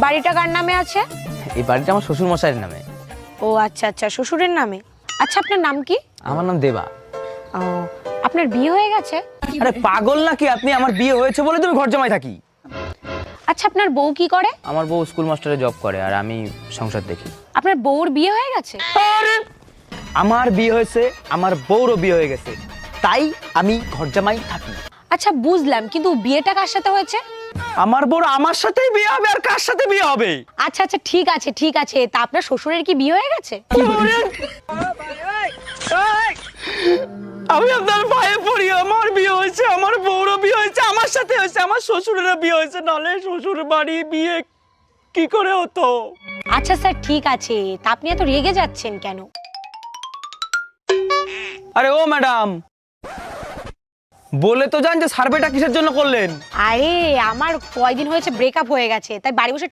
বাড়িটা কার নামে আছে? এই বাড়িটা আমার শ্বশুর মশাইয়ের নামে। ও আচ্ছা আচ্ছা, শ্বশুরের নামে। আচ্ছা, আপনার নাম কি? আমার নাম দেবা। ও, আপনার বিয়ে হয়ে গেছে? আরে পাগল নাকি আপনি? আমার বিয়ে হয়েছে বলে তুমি ঘর জামাই থাকি। আচ্ছা, আপনার বউ কি করে? আমার বউ স্কুল মাস্টারে জব করে আর আমি সংসার দেখি। আপনার বউর বিয়ে হয়ে গেছে? আরে আমার বিয়ে হয়েছে, আমার বউরও বিয়ে হয়ে গেছে, তাই আমি ঘর জামাই থাকি। আচ্ছা বুঝলাম, কিন্তু বিয়েটা কার সাথে হয়েছে? আমার বউর আমার সাথেই বিয়ে হবে, আর কার সাথে বিয়ে হবে? আচ্ছা আচ্ছা, ঠিক আছে ঠিক আছে, তা আপনার শ্বশুরের কি বিয়ে হয়ে গেছে? আমি আপনার পায়ে পড়ি, আমার বিয়ে হয়েছে, আমার বউরও বিয়ে হয়েছে, আমার সাথে হয়েছে, আমার শ্বশুরেরও বিয়ে হয়েছে, নালে শ্বশুর বাড়ি বিয়ে কি করে হতো? আচ্ছা স্যার, ঠিক আছে, তা আপনি এত রেগে যাচ্ছেন কেন? আরে ও ম্যাডাম, বলে তো যান যে সার্ভেটা কিসের জন্য করলেন? আরে আমার কয়দিন হয়েছে ব্রেকআপ হয়ে গেছে, তাই বাড়ি বসে